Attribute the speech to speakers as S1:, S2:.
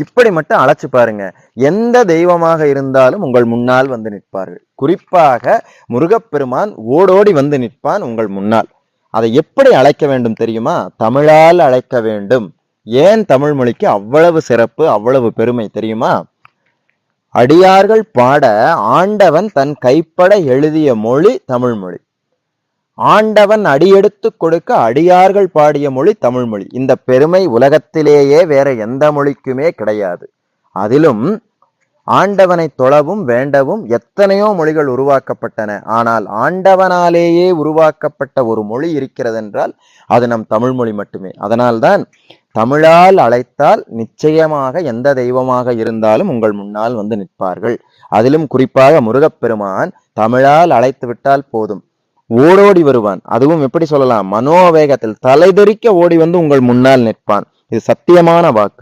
S1: இப்படி மட்டும் அழைச்சு பாருங்க. எந்த தெய்வமாக இருந்தாலும் உங்கள் முன்னால் வந்து நிற்பார்கள். குறிப்பாக முருகப்பெருமான் ஓடோடி வந்து நிற்பான் உங்கள் முன்னால். அதை எப்படி அழைக்க வேண்டும் தெரியுமா? தமிழால் அழைக்க வேண்டும். ஏன் தமிழ் மொழிக்கு அவ்வளவு சிறப்பு, அவ்வளவு பெருமை தெரியுமா? அடியார்கள் பாட ஆண்டவன் தன் கைப்பட எழுதிய மொழி தமிழ் மொழி. ஆண்டவன் அடியெடுத்து கொடுக்க அடியார்கள் பாடிய மொழி தமிழ் மொழி. இந்த பெருமை உலகத்திலேயே வேற எந்த மொழிக்குமே கிடையாது. அதிலும் ஆண்டவனை தொழவும் வேண்டவும் எத்தனையோ மொழிகள் உருவாக்கப்பட்டன. ஆனால் ஆண்டவனாலேயே உருவாக்கப்பட்ட ஒரு மொழி இருக்கிறது என்றால் அது நம் தமிழ் மொழி மட்டுமே. அதனால்தான் தமிழால் அழைத்தால் நிச்சயமாக எந்த தெய்வமாக இருந்தாலும் உங்கள் முன்னால் வந்து நிற்பார்கள். அதிலும் குறிப்பாக முருகப்பெருமான் தமிழால் அழைத்து விட்டால் போதும், ஓடோடி வருவான். அதுவும் எப்படி சொல்லலாம்? மனோவேகத்தில் தலைதெறிக்க ஓடி வந்து உங்கள் முன்னால் நிற்பான். இது சத்தியமான வாக்கு.